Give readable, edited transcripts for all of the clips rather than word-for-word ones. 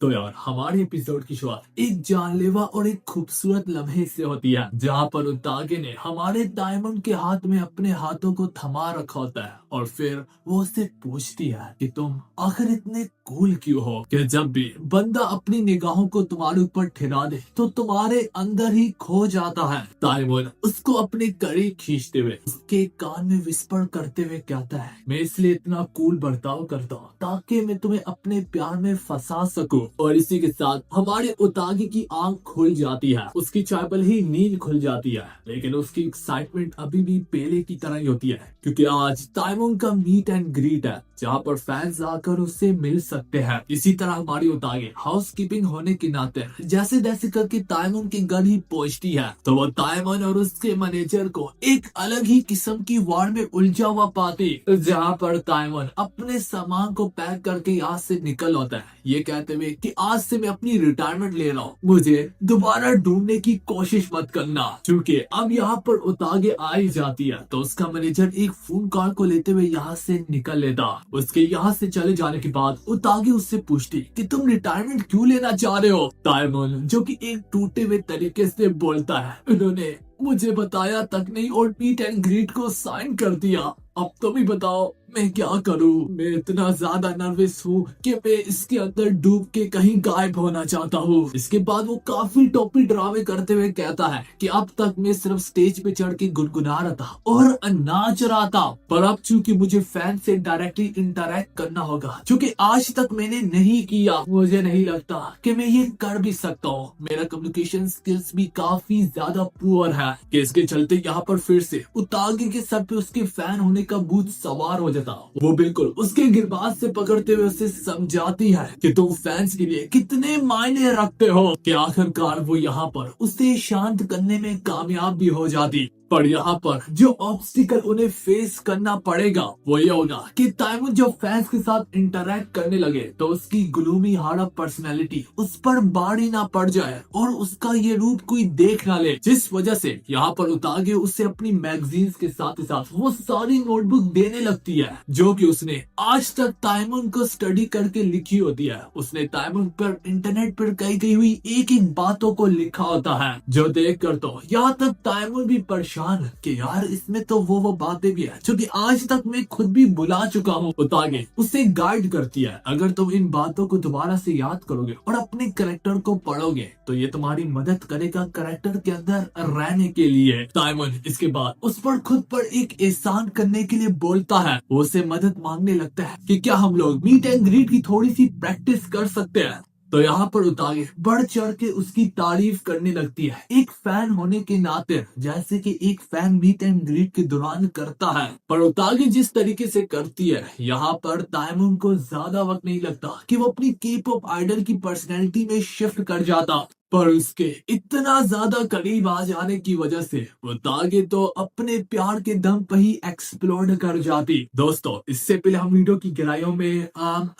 तो यार हमारे एपिसोड की शुरुआत एक जानलेवा और एक खूबसूरत लम्हे से होती है, जहाँ पर उतागे ने हमारे डायमंड के हाथ में अपने हाथों को थमा रखा होता है और फिर वो उससे पूछती है कि तुम आखिर इतने कूल क्यों हो कि जब भी बंदा अपनी निगाहों को तुम्हारे ऊपर ठहरा दे तो तुम्हारे अंदर ही खो जाता है। डायमंड उसको अपने करीब खींचते हुए उसके कान में विस्पर करते हुए कहता है, मैं इसलिए इतना कूल बर्ताव करता हूँ ताकि मैं तुम्हें अपने प्यार में फंसा सकूं। और इसी के साथ हमारे उतागे की आंख खुल जाती है, उसकी चायपल ही नींद खुल जाती है, लेकिन उसकी एक्साइटमेंट अभी भी पहले की तरह ही होती है क्योंकि आज ताइमोंग का मीट एंड ग्रीट है जहाँ पर फैंस आकर उससे मिल सकते हैं। इसी तरह हमारी उतागे हाउस कीपिंग होने के नाते जैसे जैसे करके ताइमोंग के घर ही पहुँचती है तो वो ताइमोंग और उसके मैनेजर को एक अलग ही किस्म की वार में उलझा हुआ पाती, जहाँ पर ताइमोंग अपने सामान को पैक करके यहाँ से निकल होता है, ये कहते हुए कि आज से मैं अपनी रिटायरमेंट ले रहा हूँ, मुझे दोबारा ढूंढने की कोशिश मत करना। क्योंकि अब यहाँ पर उतागे आ ही जाती है तो उसका मैनेजर एक फोन कॉल को लेते हुए यहाँ से निकल लेता। उसके यहाँ से चले जाने के बाद उतागे उससे पूछती कि तुम रिटायरमेंट क्यों लेना चाह रहे हो। ताइमोंग जो कि एक टूटे हुए तरीके से बोलता है, उन्होंने मुझे बताया तक नहीं और मीट एंड ग्रीट को साइन कर दिया, अब तुम ही बताओ मैं क्या करूं। मैं इतना ज्यादा नर्वस हूँ कि मैं इसके अंदर डूब के कहीं गायब होना चाहता हूँ। इसके बाद वो काफी टोपी ड्रामे करते हुए कहता है कि अब तक मैं सिर्फ स्टेज पे चढ़ के गुनगुना रहा था और नाच रहा था, पर अब चूंकि मुझे फैन से डायरेक्टली इंटरेक्ट करना होगा, क्योंकि आज तक मैंने नहीं किया, मुझे नहीं लगता कि मैं ये कर भी सकता हूँ। मेरा कम्युनिकेशन स्किल्स भी काफी ज्यादा पुअर है कि इसके चलते यहाँ पर फिर से उतागे के सर पे उसके फैन होने का भूत सवार हो जाता। वो बिल्कुल उसके गिरबाज से पकड़ते हुए उसे समझाती है कि तुम फैंस के लिए कितने मायने रखते हो कि आखिरकार वो यहाँ पर उसे शांत करने में कामयाब भी हो जाती। पर यहाँ पर जो ऑब्स्टिकल उन्हें फेस करना पड़ेगा वो ये होगा कि ताइमोंग जब फैंस के साथ इंटरेक्ट करने लगे तो उसकी ग्लूमी हार्ड ऑफ पर्सनैलिटी उस पर बाड़ी ना पड़ जाए और उसका ये रूप कोई देख ना ले, जिस वजह से यहाँ पर उतागे उसे अपनी मैगजीन्स के साथ ही साथ वो सारी नोटबुक देने लगती है जो कि उसने आज तक ताइमोंग को स्टडी करके लिखी होती है। उसने ताइमोंग पर इंटरनेट पर कही गई हुई एक एक बातों को लिखा होता है जो देख कर तो यहाँ तक ताइमोंग भी परेशान कि यार इसमें तो वो बातें भी है जो कि आज तक मैं खुद भी भुला चुका हूँ। उतागे उसे गाइड करती है, अगर तुम इन बातों को दोबारा से याद करोगे और अपने कैरेक्टर को पढ़ोगे तो ये तुम्हारी मदद करेगा कैरेक्टर के अंदर रहने के लिए। ताइमोंग इसके बाद उस पर खुद पर एक एहसान करने के लिए बोलता है, वो उसे मदद मांगने लगता है कि क्या हम लोग मीट एंड ग्रीट की थोड़ी सी प्रैक्टिस कर सकते हैं। तो यहाँ पर उतागे बढ़ चढ़ के उसकी तारीफ करने लगती है एक फैन होने के नाते, जैसे कि एक फैन मीट एंड ग्रीट के दौरान करता है। पर उतागे जिस तरीके से करती है यहाँ पर ताइमोंग को ज्यादा वक्त नहीं लगता कि वो अपनी के पॉप आइडल की पर्सनैलिटी में शिफ्ट कर जाता, पर उसके इतना ज्यादा करीब आ जाने की वजह से उतागे तो अपने प्यार के दम पर ही एक्सप्लोड कर जाती। दोस्तों इससे पहले हम वीडियो की गहराइयों में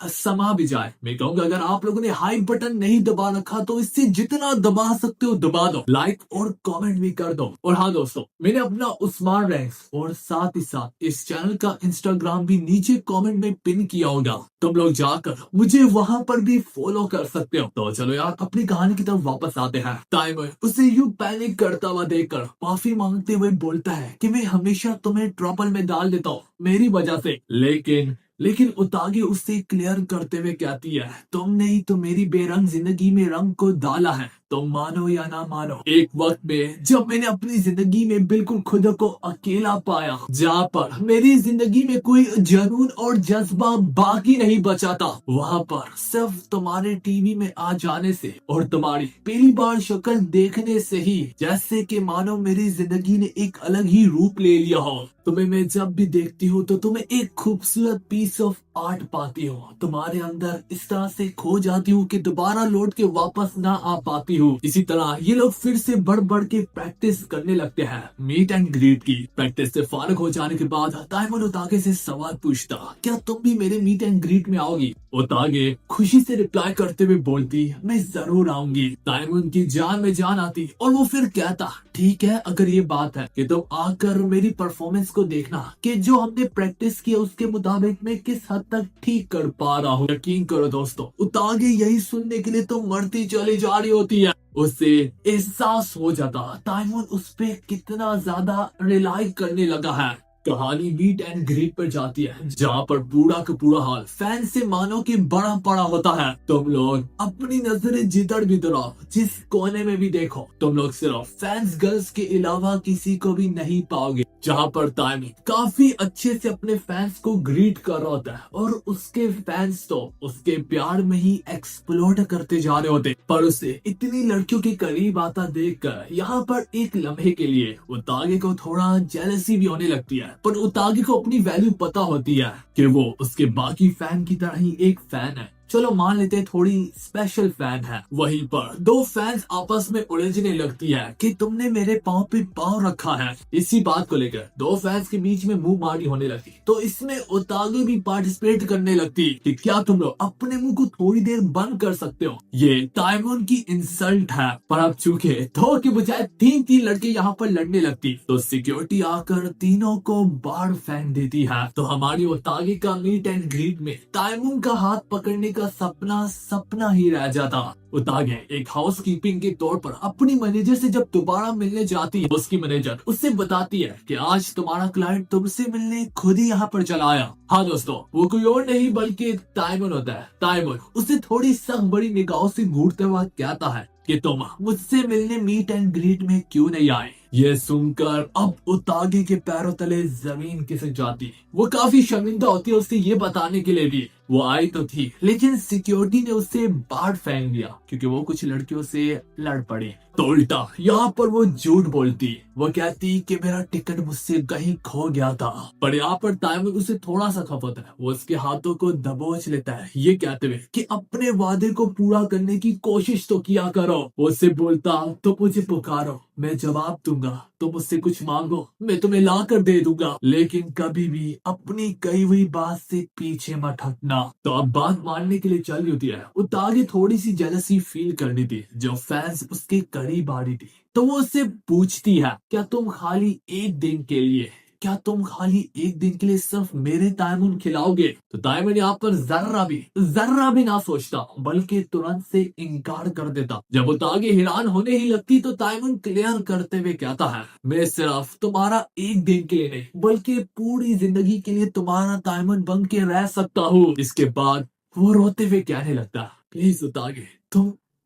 समा भी जाए, मैं कहूंगा अगर आप लोगों ने हाई बटन नहीं दबा रखा तो इससे जितना दबा सकते हो दबा दो, लाइक और कमेंट भी कर दो। और हाँ दोस्तों, मैंने अपना उस्मान रैंक्स और साथ ही साथ इस चैनल का इंस्टाग्राम भी नीचे कमेंट में पिन किया होगा, तुम लोग जाकर मुझे वहां पर भी फॉलो कर सकते हो। तो चलो यार अपनी कहानी की तरफ वापस आते हैं। ताइमोंग उसे यूं पैनिक करता हुआ देखकर माफी मांगते हुए बोलता है कि मैं हमेशा तुम्हें ट्रबल में डाल देता हूँ मेरी वजह से, लेकिन उतागे उससे क्लियर करते हुए कहती है, तुमने ही तो मेरी बेरंग जिंदगी में रंग को डाला है, तुम मानो या ना मानो। एक वक्त में जब मैंने अपनी जिंदगी में बिल्कुल खुद को अकेला पाया, जहाँ पर मेरी जिंदगी में कोई जुनून और जज्बा बाकी नहीं बचा था, वहाँ पर सिर्फ तुम्हारे टीवी में आ जाने से और तुम्हारी पहली बार शक्ल देखने से ही जैसे कि मानो मेरी जिंदगी ने एक अलग ही रूप ले लिया हो। तुम्हें मैं जब भी देखती हूँ तो तुम्हें एक खूबसूरत पीस ऑफ आर्ट पाती हूँ, तुम्हारे अंदर इस तरह से खो जाती हूँ कि दोबारा लौट के वापस ना आ पाती हूँ। इसी तरह ये लोग फिर से बढ़ बढ़ के प्रैक्टिस करने लगते हैं। मीट एंड ग्रीट की प्रैक्टिस से फारिग हो जाने के बाद ताइमोंग उतागे से सवाल पूछता, क्या तुम भी मेरे मीट एंड ग्रीट में आओगी। उतागे खुशी से रिप्लाई करते हुए बोलती, मैं जरूर आऊंगी। ताइमोंग की जान में जान आती और वो फिर कहता, ठीक है, अगर ये बात है कि तुम आकर मेरी परफॉर्मेंस को देखना कि जो हमने प्रैक्टिस किया उसके मुताबिक मैं किस हद तक ठीक कर पा रहा हूँ। यकीन करो दोस्तों, उतागे यही सुनने के लिए तो मरती चली जा रही होती है। उससे एहसास हो जाता ताइमून उस पे कितना ज्यादा रिलाई करने लगा है। कहानी मीट एंड ग्रीट पर जाती है, जहाँ पर पूरा का पूरा हाल फैन से मानो कि बड़ा पड़ा होता है। तुम लोग अपनी नजरें जिधर भी दौड़ाओ, जिस कोने में भी देखो, तुम लोग सिर्फ फैंस गर्ल्स के अलावा किसी को भी नहीं पाओगे। जहाँ पर ताइमून काफी अच्छे से अपने फैंस को ग्रीट कर रहा होता है और उसके फैंस तो उसके प्यार में ही एक्सप्लोड करते जा रहे होते। पर उसे इतनी लड़कियों के करीब आता देखकर यहाँ पर एक लम्हे के लिए उतागे को थोड़ा जेलसी भी होने लगती है। पर उतागे को अपनी वैल्यू पता होती है कि वो उसके बाकी फैन की तरह ही एक फैन है। चलो मान लेते हैं थोड़ी स्पेशल फैन है। वहीं पर दो फैंस आपस में उलझने लगती है कि तुमने मेरे पाँव पे पाँव रखा है। इसी बात को लेकर दो फैंस के बीच में मुंह मारी होने लगती, तो इसमें उतागे भी पार्टिसिपेट करने लगती कि क्या तुम लोग अपने मुंह को थोड़ी देर बंद कर सकते हो। ये ताइमून की इंसल्ट है। पर अब चूंकि दो के बजाय तीन लड़के यहाँ पर लड़ने लगती, तो सिक्योरिटी आकर तीनों को बाढ़ फेंक देती है। तो हमारी उतागे का मीट एंड ग्रीट में ताइमून का हाथ पकड़ने का सपना ही रह जाता। उतागे एक हाउस कीपिंग के तौर पर अपनी मैनेजर से जब दोबारा मिलने जाती है, उसकी मैनेजर उससे बताती है कि आज तुम्हारा क्लाइंट तुमसे मिलने खुद ही यहाँ पर चला आया। हाँ दोस्तों, वो कोई और नहीं बल्कि ताइमून होता है। ताइमून उसे थोड़ी सख्त बड़ी निगाहों से घूरते हुए कहता है कि तुम मुझसे मिलने मीट एंड ग्रीट में क्यों नहीं आए। ये सुनकर अब उतागे के पैरों तले जमीन खिसक जाती। वो काफी शर्मिंदा होती है उससे ये बताने के लिए भी वो आई तो थी, लेकिन सिक्योरिटी ने उससे बाढ़ फेंक दिया क्योंकि वो कुछ लड़कियों से लड़ पड़ी। तो उल्टा यहाँ पर वो झूठ बोलती। वो कहती कि मेरा टिकट मुझसे कहीं खो गया था। पर यहाँ पर ताइमून उसे थोड़ा सा खप होता है। वो उसके हाथों को दबोच लेता है, ये कहते हुए कि अपने वादे को पूरा करने की कोशिश तो किया करो। वो उससे बोलता तो मुझे पुकारो, मैं जवाब दूंगा। तुम मुझसे कुछ मांगो, मैं तुम्हें ला कर दे दूंगा, लेकिन कभी भी अपनी कही हुई बात से पीछे मत हटना। तो अब बात मानने के लिए चल रही होती है। उतागे थोड़ी सी जेलसी फील करनी थी जो फैंस उसके करीब आ रही थी। तो वो उससे पूछती है, क्या तुम खाली एक दिन के लिए सिर्फ मेरे ताइमून खिलाओगे। तो ताइमून यहाँ पर जर्रा भी ना सोचता, बल्कि तुरंत से इनकार कर देता। जब उतागे हैरान होने ही लगती तो ताइमून क्लियर करते हुए कहता है, मैं सिर्फ तुम्हारा एक दिन के लिए नहीं बल्कि पूरी जिंदगी के लिए तुम्हारा ताइमून बन के रह सकता हूँ। इसके बाद वो रोते हुए कहने लगता, प्लीज उतागे,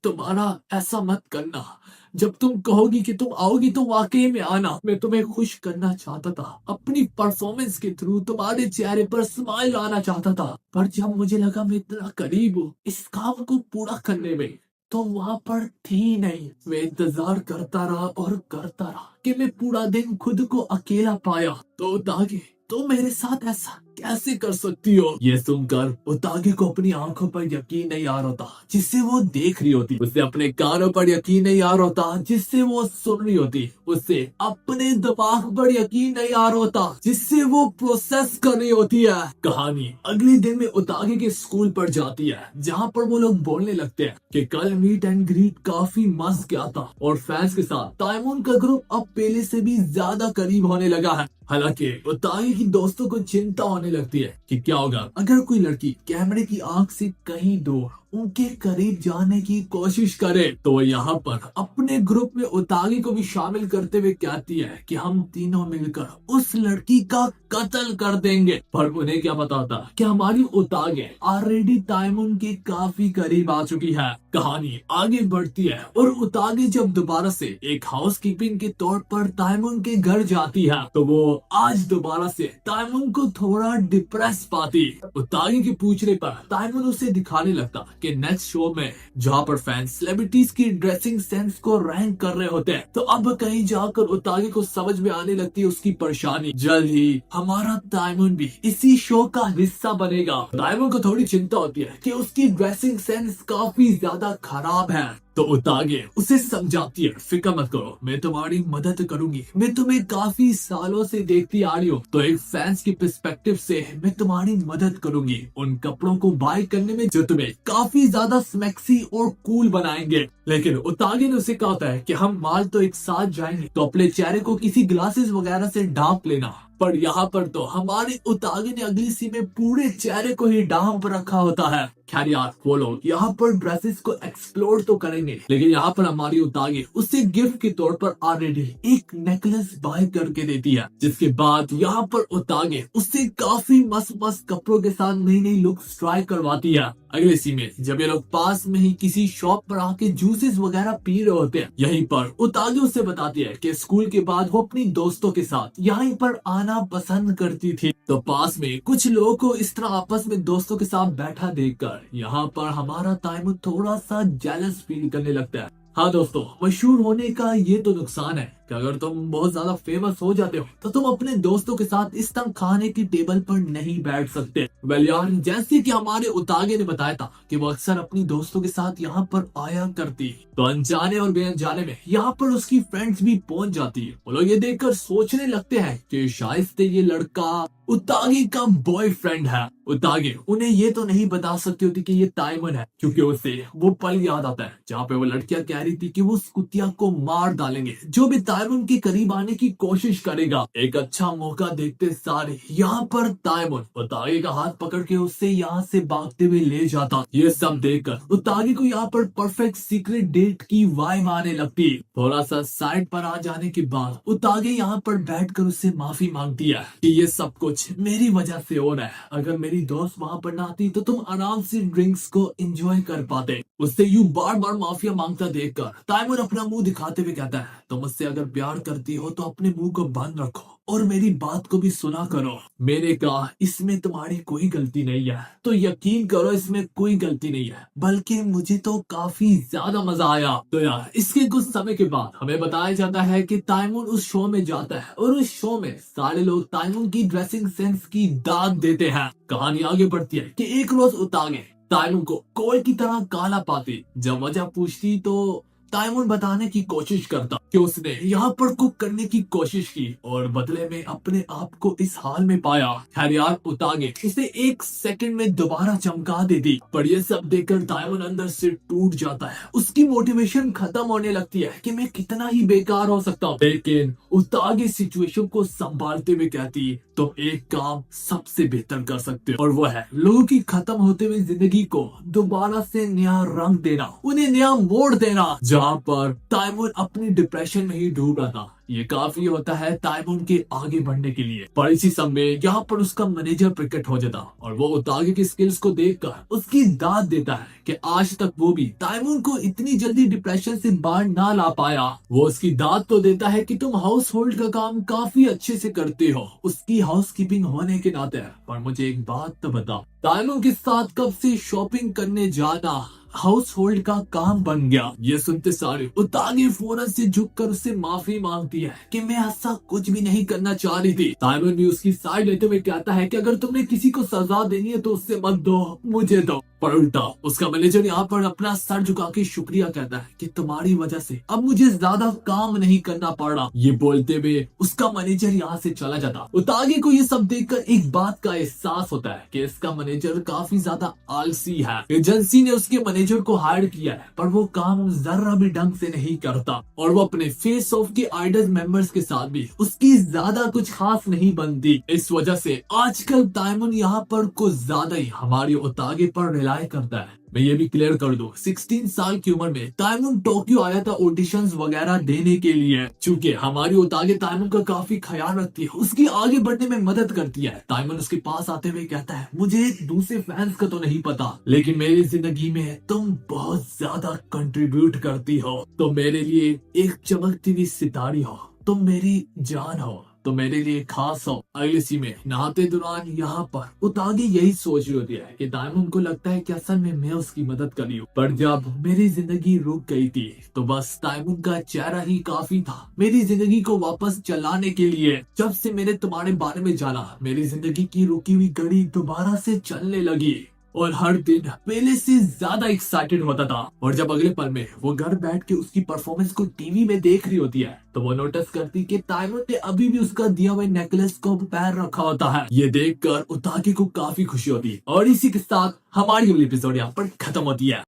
तुम्हारा ऐसा मत करना। जब तुम कहोगी कि तुम आओगी तो वाकई में आना। मैं तुम्हें खुश करना चाहता था, अपनी परफॉर्मेंस के थ्रू तुम्हारे चेहरे पर स्माइल लाना चाहता था। पर जब मुझे लगा मैं इतना करीब हूँ इस काम को पूरा करने में, तो वहां पर थी नहीं। मैं इंतजार करता रहा कि मैं पूरा दिन खुद को अकेला पाया। तो उतागे, तो मेरे साथ ऐसा कैसे कर सकती हो। ये सुनकर उतागे को अपनी आंखों पर यकीन नहीं आ रहा था जिससे वो देख रही होती। उसे अपने कानों पर यकीन नहीं आ रहा था जिससे वो सुन रही होती। उसे अपने दिमाग पर यकीन नहीं आ रहा था जिससे वो प्रोसेस कर रही होती है। कहानी अगले दिन में उतागे के स्कूल पर जाती है, जहाँ पर वो लोग बोलने लगते हैं कि कल मीट एंड ग्रीट काफी मस्त गया था और फैंस के साथ ताइमून का ग्रुप अब पहले से भी ज्यादा करीब होने लगा है। हालांकि उतागे की दोस्तों को चिंता होने लगती है कि क्या होगा अगर कोई लड़की कैमरे की आंख से कहीं दूर उनके करीब जाने की कोशिश करे। तो यहाँ पर अपने ग्रुप में उतागे को भी शामिल करते हुए कहती है कि हम तीनों मिलकर उस लड़की का कत्ल कर देंगे। पर उन्हें क्या पता था कि हमारी उतागे ऑलरेडी ताइमून के काफी करीब आ चुकी है। कहानी आगे बढ़ती है और उतागे जब दोबारा से एक हाउस कीपिंग के तौर पर ताइमून के घर जाती है, तो वो आज दोबारा से ताइमून को थोड़ा डिप्रेस पाती। उतागे के पूछने पर ताइमून उसे दिखाने लगता कि नेक्स्ट शो में जहाँ पर फैंस सेलिब्रिटीज की ड्रेसिंग सेंस को रैंक कर रहे होते हैं, तो अब कहीं जाकर उतागे को समझ में आने लगती है उसकी परेशानी। जल्द ही हमारा ताइमून भी इसी शो का हिस्सा बनेगा। ताइमून को थोड़ी चिंता होती है कि उसकी ड्रेसिंग सेंस काफी ज्यादा खराब है। तो उतागे उसे समझाती है, फिक्र मत करो, मैं तुम्हारी मदद करूंगी, मैं तुम्हें काफी सालों से देखती आ रही हूँ, तो एक फैंस की पर्सपेक्टिव से मैं तुम्हारी मदद करूंगी उन कपड़ों को बाय करने में जो तुम्हें काफी ज्यादा स्मैक्सी और कूल बनाएंगे। लेकिन उतागे ने उसे कहा था कि हम माल तो एक साथ जाएंगे, तो अपने चेहरे को किसी ग्लासेस वगैरह से ढांप लेना। पर यहाँ पर तो हमारे उतागे ने अगली सी में पूरे चेहरे को ही ढांप रखा होता है। खैर यार, वो लोग यहाँ पर ड्रेसेस को एक्सप्लोर तो करेंगे, लेकिन यहाँ पर हमारी उतागे उसे गिफ्ट के तौर पर ऑलरेडी एक नेकलेस बाय करके देती है, जिसके बाद यहाँ पर उतागे उससे काफी मस्त मस्त कपड़ों के साथ नई नई लुक्स ट्राई करवाती है। अगले सी में जब ये लोग पास में ही किसी शॉप पर आके जूसेस वगैरह पी रहे होते हैं, यहीं पर उतागे उससे बताती है कि स्कूल के बाद वो अपनी दोस्तों के साथ यहीं पर आना पसंद करती थी। तो पास में कुछ लोगों को इस तरह आपस में दोस्तों के साथ बैठा देखकर यहाँ पर हमारा ताइमून थोड़ा सा जेलस फील करने लगता है। हाँ दोस्तों, मशहूर होने का ये तो नुकसान है कि अगर तुम बहुत ज्यादा फेमस हो जाते हो तो तुम अपने दोस्तों के साथ इस तरह खाने की टेबल पर नहीं बैठ सकते। वेल यार, जैसे कि हमारे उतागे ने बताया था कि वो अक्सर अपनी दोस्तों के साथ यहाँ पर आया करती, तो अनजाने और बेअनजाने में यहाँ पर उसकी फ्रेंड्स भी पहुंच जाती है। वो लोग ये देखकर सोचने लगते हैं कि शायद से ये लड़का उतागे का बॉयफ्रेंड है। उतागे उन्हें ये तो नहीं बता सकती होती कि ये ताइमन है, क्योंकि उसे वो पल याद आता है जहाँ पे वो लड़कियां कह रही थी कि वो उस कुतिया को मार डालेंगे जो भी ताइमन के करीब आने की कोशिश करेगा। एक अच्छा मौका देखते सारे यहाँ पर ताइमन उतागे का हाथ पकड़ के उससे यहाँ से भागते हुए ले जाता। ये सब देखकर उतागे को यहाँ पर परफेक्ट सीक्रेट डेट की वाइब आने लगती। थोड़ा सा साइड पर आ जाने के बाद उतागे यहाँ पर बैठकर उससे माफी मांगती है कि ये सब कुछ मेरी वजह से हो रहा है, अगर मेरी दोस्त वहाँ पर ना आती तो तुम आराम से ड्रिंक्स को एंजॉय कर पाते। उससे यूं बार बार माफिया मांगता देखकर ताइमून अपना मुंह दिखाते हुए कहता है, तुम मुझसे अगर प्यार करती हो तो अपने मुंह को बंद रखो और मेरी बात को भी सुना करो। मैंने कहा इसमें तुम्हारी कोई गलती नहीं है, तो यकीन करो इसमें कोई गलती नहीं है, बल्कि मुझे तो काफी ज्यादा मजा आया। तो यार, इसके कुछ समय के बाद हमें बताया जाता है कि ताइमून उस शो में जाता है और उस शो में सारे लोग ताइमून की ड्रेसिंग सेंस की दाद देते हैं। कहानी आगे बढ़ती है कि एक रोज उतागे ताइमून को कोल की तरह काला पाती। जब वजह पूछती तो ताइमून बताने की कोशिश करता कि उसने यहाँ पर कुक करने की कोशिश की और बदले में अपने आप को इस हाल में पाया। खैर यार, उतागे उसे एक सेकंड में दोबारा चमका देती, पर ये सब देखकर ताइमून अंदर से टूट जाता है। उसकी मोटिवेशन खत्म होने लगती है कि मैं कितना ही बेकार हो सकता हूँ। लेकिन उतागे सिचुएशन को संभालते हुए कहती, तो एक काम सबसे बेहतर कर सकते हो और वो है लोगों की खत्म होते हुए जिंदगी को दोबारा से नया रंग देना, उन्हें नया मोड़ देना। जहाँ पर ताइमून अपनी डिप्रेशन में ही डूब रहा था, ये काफी होता है ताइमून के आगे बढ़ने के लिए। पर इसी समय यहाँ पर उसका मैनेजर प्रकट हो जाता और वो उतागे की स्किल्स को देखकर उसकी दाद देता है कि आज तक वो भी ताइमून को इतनी जल्दी डिप्रेशन से बाहर ना ला पाया। वो उसकी दाद तो देता है कि तुम हाउस होल्ड का काम काफी अच्छे से करते हो, उसकी हाउस कीपिंग होने के नाते। पर मुझे एक बात तो बताओ, ताइमून के साथ कब से शॉपिंग करने जाना हाउस होल्ड का काम बन गया? ये सुनते सारे उतागे फौरन से झुककर उससे माफी मांगती है कि मैं ऐसा कुछ भी नहीं करना चाह रही थी। ताइमून भी उसकी साइड लेते हुए कहता है कि अगर तुमने किसी को सजा देनी है तो उससे मत दो, मुझे दो। पर उल्टा उसका मैनेजर यहाँ पर अपना सर झुका के शुक्रिया कहता है कि तुम्हारी वजह से अब मुझे ज्यादा काम नहीं करना पड़ रहा। ये बोलते हुए उसका मैनेजर यहाँ से चला जाता। उतागे को ये सब देखकर एक बात का एहसास होता है कि इसका मैनेजर काफी ज्यादा आलसी है। एजेंसी ने उसके मैनेजर को हायर किया है, पर वो काम जरा भी ढंग से नहीं करता और वो अपने फेस ऑफ के आइडल मेंबर्स के साथ भी उसकी ज्यादा कुछ खास नहीं बनती। इस वजह से आजकल ताइमून यहाँ पर कुछ ज्यादा ही हमारी उतागे पर रिलाई करता है। मैं ये भी क्लियर कर दूं, 16 साल की उम्र में ताइमून टोक्यो आया था ऑडिशंस वगैरह देने के लिए। चूंकि हमारी उतागे ताइमून का काफी ख्याल रखती है, उसकी आगे बढ़ने में मदद करती है। ताइमून उसके पास आते हुए कहता है, मुझे दूसरे फैंस का तो नहीं पता, लेकिन मेरी जिंदगी में तुम बहुत ज्यादा कंट्रीब्यूट करती हो, तो मेरे लिए एक चमकती हुई सितारी हो, तुम मेरी जान हो, तो मेरे लिए खास हो। अगली सी में नहाते दौरान यहाँ पर उतागे यही सोच रही होती है कि ताइमून को लगता है कि असल में मैं उसकी मदद कर रही हूँ, पर जब मेरी जिंदगी रुक गई थी तो बस ताइमून का चेहरा ही काफी था मेरी जिंदगी को वापस चलाने के लिए। जब से मैंने तुम्हारे बारे में जाना, मेरी जिंदगी की रुकी हुई घड़ी दोबारा से चलने लगी। और हर दिन पहले से ज्यादा एक्साइटेड होता था। और जब अगले पल में वो घर बैठ के उसकी परफॉर्मेंस को टीवी में देख रही होती है तो वो नोटिस करती कि ताइमन ने अभी भी उसका दिया हुआ नेकलेस को पैर रखा होता है। ये देखकर उताके को काफी खुशी होती है और इसी के साथ हमारी अगली एपिसोड यहाँ पर खत्म होती है।